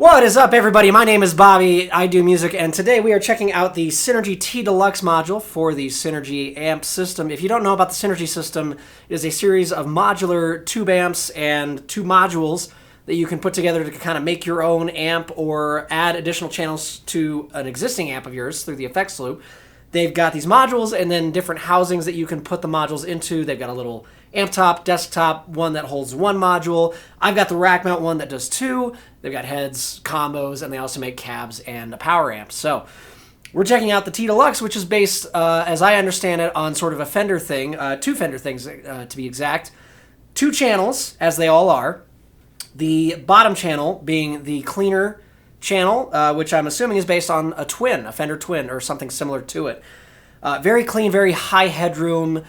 What is up, everybody? My name is Bobby. I do music, and today we are checking out the Synergy TDLX module for the Synergy amp system. If you don't know about the Synergy system, it is a series of modular tube amps and two modules that you can put together to kind of make your own amp or add additional channels to an existing amp of yours through the effects loop. They've got these modules and then different housings that you can put the modules into. They've got a little amp top, desktop, one that holds one module. I've got the rack mount one that does two. They've got heads, combos, and they also make cabs and a power amp. So we're checking out the TDLX, which is based, as I understand it, on sort of a Fender thing, two Fender things to be exact. Two channels, as they all are. The bottom channel being the cleaner channel, which I'm assuming is based on a twin, a Fender twin, or something similar to it. Very clean, very high headroom,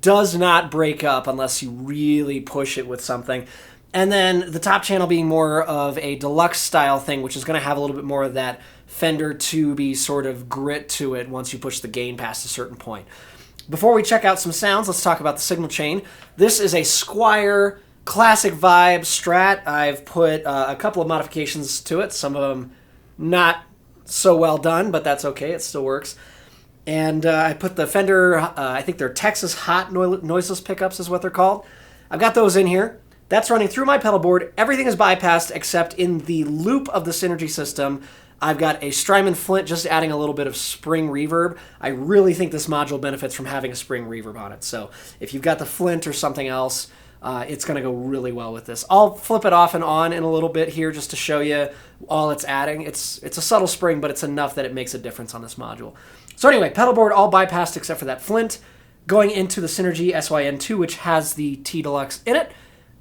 does not break up unless you really push it with something. And then the top channel being more of a deluxe style thing, which is going to have a little bit more of that Fender tubey sort of grit to it once you push the gain past a certain point. Before we check out some sounds, let's talk about the signal chain. This is a Squier classic vibe Strat. I've put a couple of modifications to it, some of them not so well done, but that's okay, it still works. And I put the Fender, I think they're Texas Hot noiseless pickups is what they're called. I've got those in here. That's running through my pedal board. Everything is bypassed except in the loop of the Synergy system. I've got a Strymon Flint just adding a little bit of spring reverb. I really think this module benefits from having a spring reverb on it. So if you've got the Flint or something else, it's going to go really well with this. I'll flip it off and on in a little bit here just to show you all it's adding. It's a subtle spring, but it's enough that it makes a difference on this module. So anyway, pedal board all bypassed except for that Flint. Going into the Synergy SYN2, which has the TDLX in it.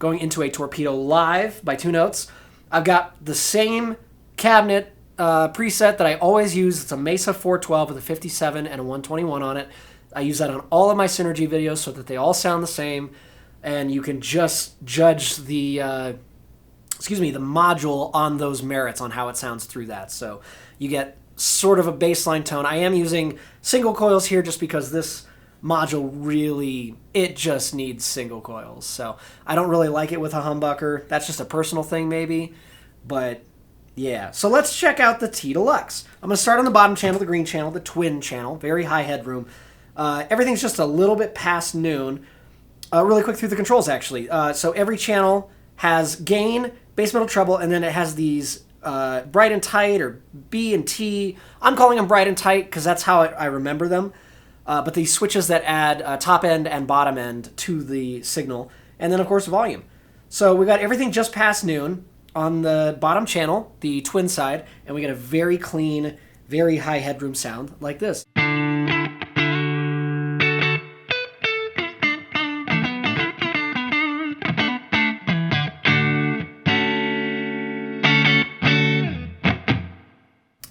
Going into a Torpedo Live by 2 Notes. I've got the same cabinet preset that I always use. It's a Mesa 412 with a 57 and a 121 on it. I use that on all of my Synergy videos so that they all sound the same. And you can just judge the the module on those merits on how it sounds through that. So you get sort of a baseline tone. I am using single coils here just because this module really, it just needs single coils. So I don't really like it with a humbucker. That's just a personal thing maybe. But yeah, so let's check out the TDLX. I'm going to start on the bottom channel, the green channel, the twin channel, very high headroom. Everything's just a little bit past noon. Really quick through the controls, actually. So every channel has gain, bass, middle, treble, and then it has these bright and tight, or B and T. I'm calling them bright and tight because that's how I remember them. But these switches that add top end and bottom end to the signal. And then, of course, volume. So we got everything just past noon on the bottom channel, the twin side, and we get a very clean, very high headroom sound like this.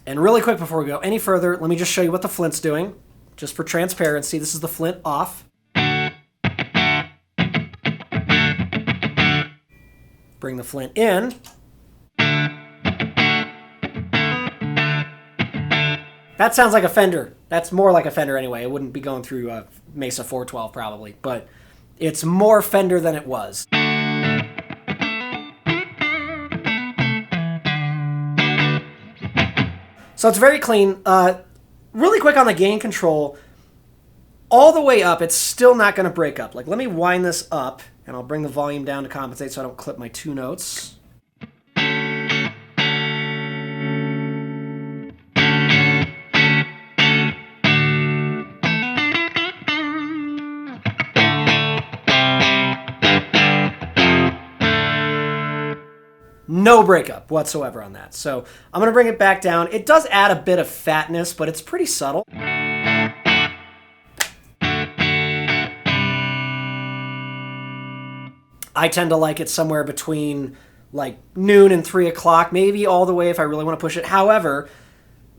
And really quick before we go any further, let me just show you what the Flint's doing. Just for transparency, this is the Flint off. Bring the Flint in. That sounds like a Fender. That's more like a Fender anyway. It wouldn't be going through a Mesa 412 probably, but it's more Fender than it was. So it's very clean. Really quick on the gain control, all the way up, it's still not going to break up. Like, let me wind this up, and I'll bring the volume down to compensate so I don't clip my 2 notes. No breakup whatsoever on that. So I'm going to bring it back down. It does add a bit of fatness, but it's pretty subtle. I tend to like it somewhere between like noon and 3 o'clock, maybe all the way if I really want to push it. However,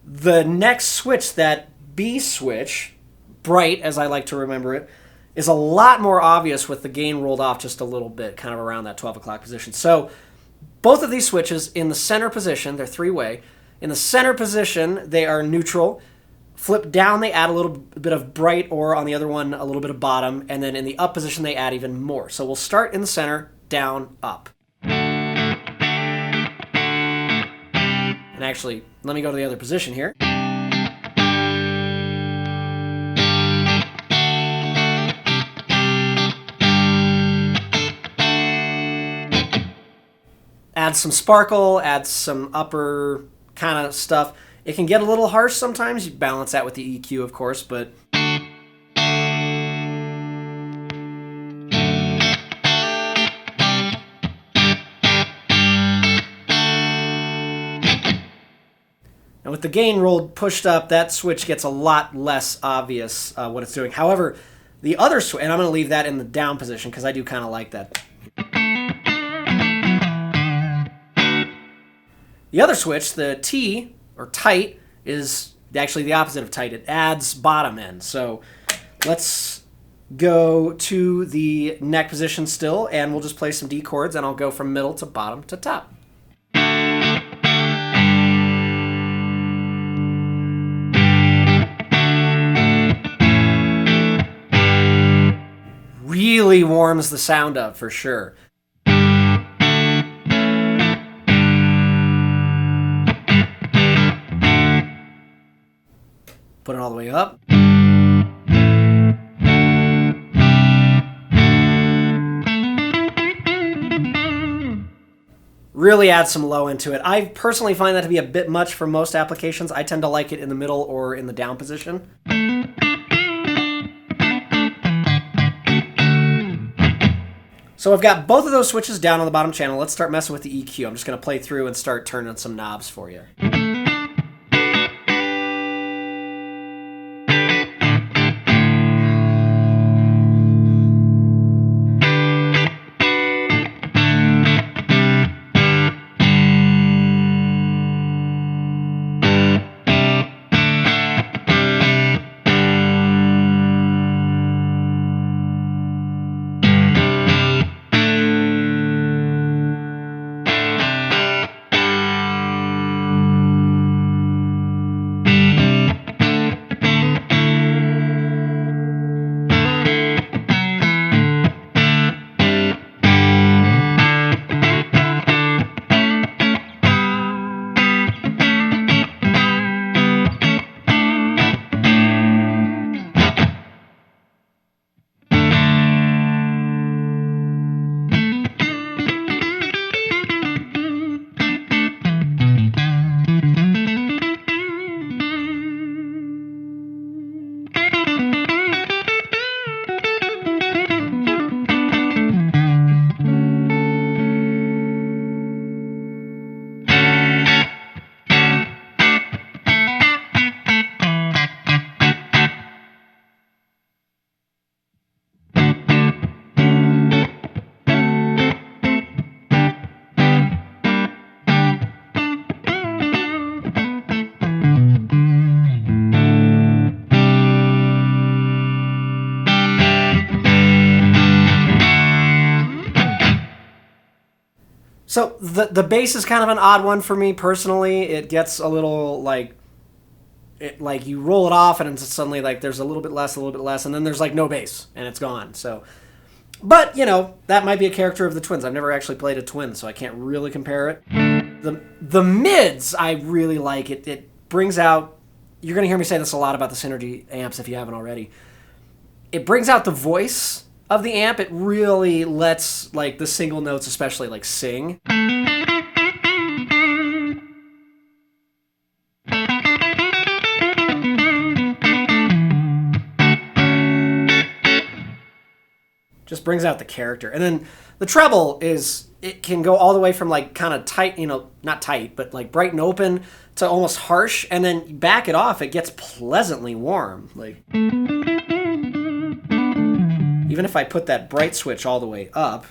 the next switch, that B switch, bright as I like to remember it, is a lot more obvious with the gain rolled off just a little bit, kind of around that 12 o'clock position. So both of these switches in the center position, they're 3-way. In the center position, they are neutral. Flip down, they add a little bit of bright, or on the other one, a little bit of bottom. And then in the up position, they add even more. So we'll start in the center, down, up. And actually, let me go to the other position here. Add some sparkle, add some upper kind of stuff. It can get a little harsh sometimes. You balance that with the EQ, of course, but and with the gain rolled pushed up, that switch gets a lot less obvious what it's doing. However, the other switch, and I'm going to leave that in the down position because I do kind of like that. The other switch, the T, or tight, is actually the opposite of tight. It adds bottom end. So let's go to the neck position still, and we'll just play some D chords, and I'll go from middle to bottom to top. Really warms the sound up for sure. Put it all the way up. Really add some low into it. I personally find that to be a bit much for most applications. I tend to like it in the middle or in the down position. So I've got both of those switches down on the bottom channel. Let's start messing with the EQ. I'm just going to play through and start turning some knobs for you. So the bass is kind of an odd one for me personally. It gets a little like you roll it off and it's suddenly like there's a little bit less, and then there's like no bass and it's gone. So, but you know, that might be a character of the Twins. I've never actually played a Twin, so I can't really compare it. The mids I really like. It brings out. You're gonna hear me say this a lot about the Synergy amps if you haven't already. It brings out the voice of the amp. It really lets like the single notes especially like sing. Just brings out the character. And then the treble it can go all the way from like kind of tight, you know, not tight, but like bright and open to almost harsh, and then back it off, it gets pleasantly warm. Like even if I put that bright switch all the way up,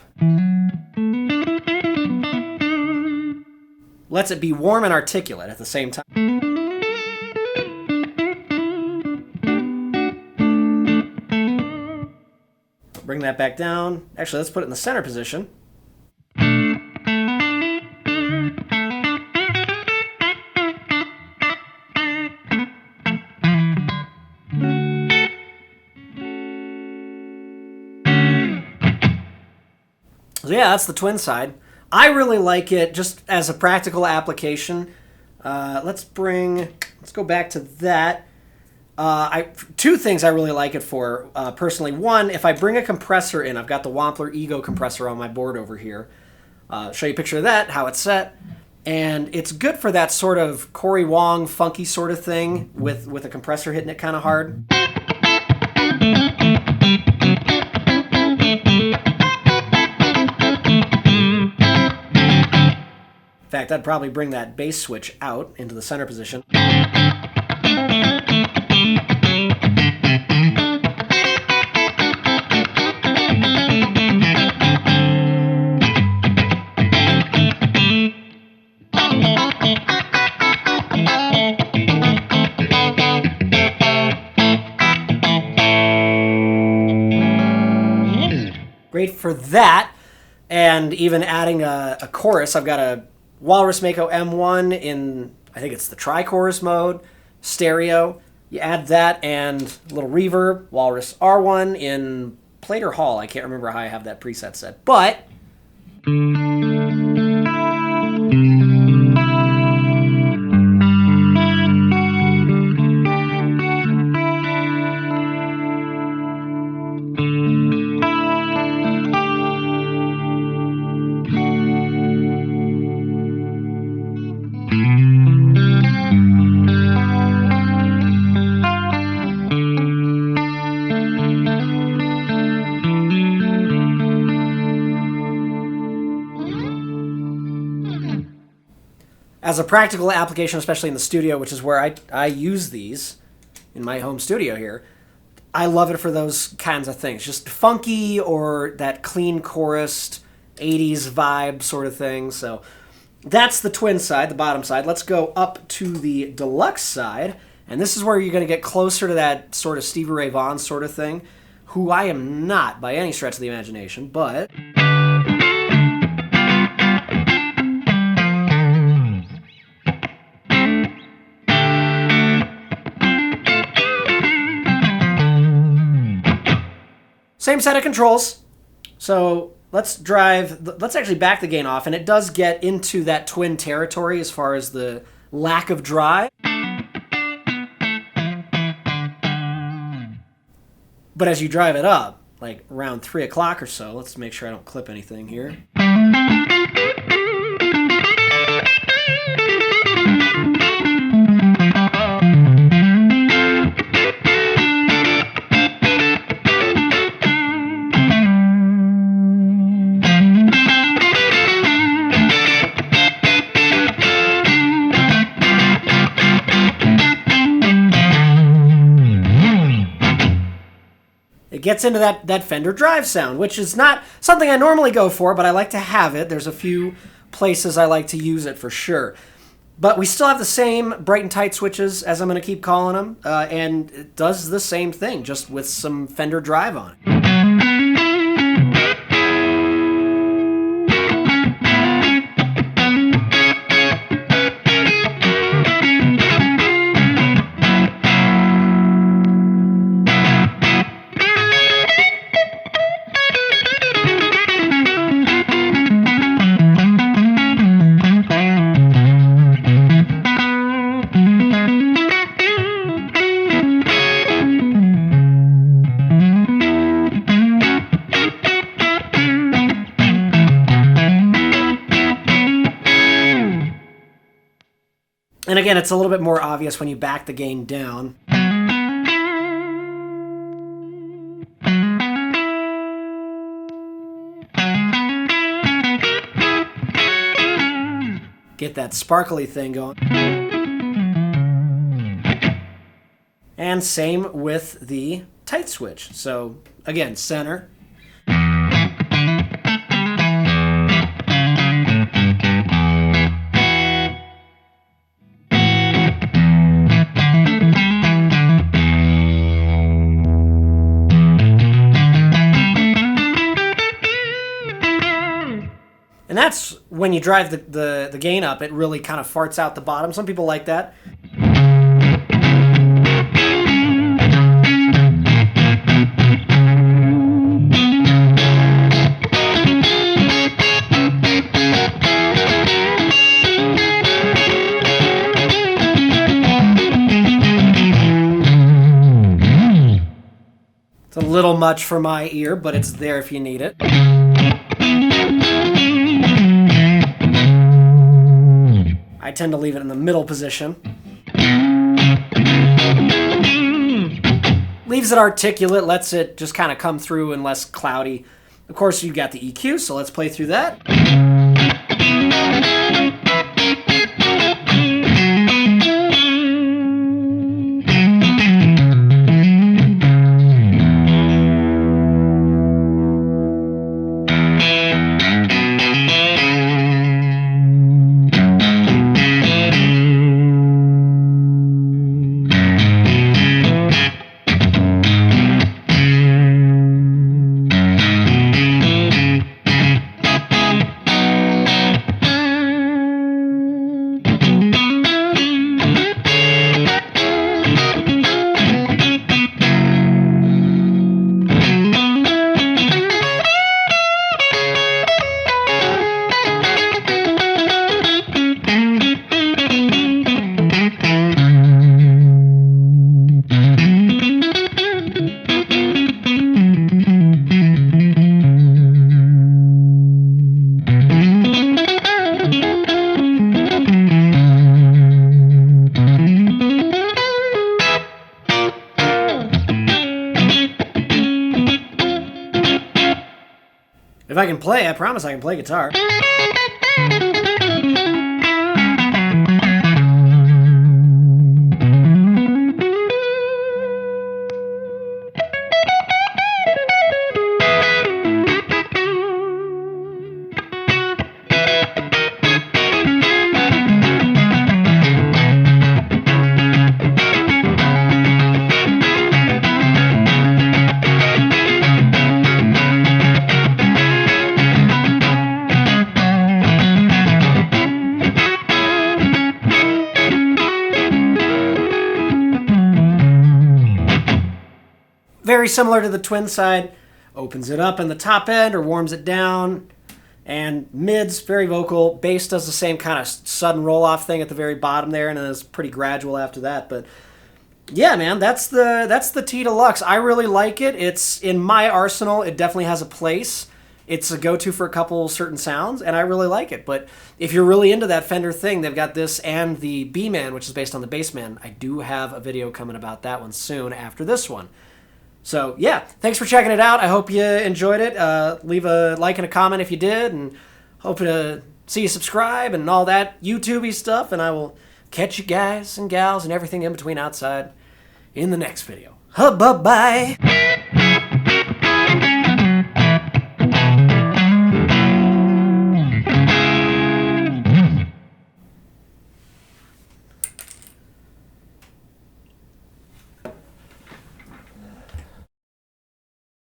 lets it be warm and articulate at the same time. Bring that back down. Actually, let's put it in the center position. So yeah, that's the Twin side. I really like it just as a practical application. Let's go back to that. Two things I really like it for, personally. One, if I bring a compressor in, I've got the Wampler Ego compressor on my board over here. Show you a picture of that, how it's set. And it's good for that sort of Cory Wong funky sort of thing with a compressor hitting it kind of hard. In fact, I'd probably bring that bass switch out into the center position. Great for that, and even adding a chorus. I've got a Walrus Mako M1 in, I think it's the tri-chorus mode, stereo. You add that and a little reverb, Walrus R1 in Plate or Hall. I can't remember how I have that preset set, but as a practical application, especially in the studio, which is where I use these in my home studio here, I love it for those kinds of things. Just funky or that clean chorused 80s vibe sort of thing. So that's the twin side, the bottom side. Let's go up to the deluxe side. And this is where you're going to get closer to that sort of Stevie Ray Vaughan sort of thing, who I am not by any stretch of the imagination, but same set of controls. So let's actually back the gain off, and it does get into that twin territory as far as the lack of drive. But as you drive it up, like around 3 o'clock or so, let's make sure I don't clip anything here. It gets into that Fender drive sound, which is not something I normally go for, but I like to have it. There's a few places I like to use it for sure. But we still have the same bright and tight switches, as I'm going to keep calling them, and it does the same thing, just with some Fender drive on it. And again, it's a little bit more obvious when you back the gain down. Get that sparkly thing going. And same with the tight switch. So again, center. And that's when you drive the gain up, it really kind of farts out the bottom. Some people like that. little much for my ear, but it's there if you need it. I tend to leave it in the middle position. Leaves it articulate, lets it just kind of come through and less cloudy. Of course, you got the EQ, so let's play through that. If I can play, I promise I can play guitar. Very similar to the twin side. Opens it up in the top end or warms it down. And mids, very vocal. Bass does the same kind of sudden roll-off thing at the very bottom there, and then it's pretty gradual after that. But yeah, man, that's the TDLX. I really like it. It's in my arsenal. It definitely has a place. It's a go-to for a couple certain sounds, and I really like it. But if you're really into that Fender thing, they've got this and the B-Man, which is based on the Bassman. I do have a video coming about that one soon after this one. So, yeah, thanks for checking it out. I hope you enjoyed it. Leave a like and a comment if you did, and hope to see you subscribe and all that YouTube-y stuff, and I will catch you guys and gals and everything in between outside in the next video. Bye-bye.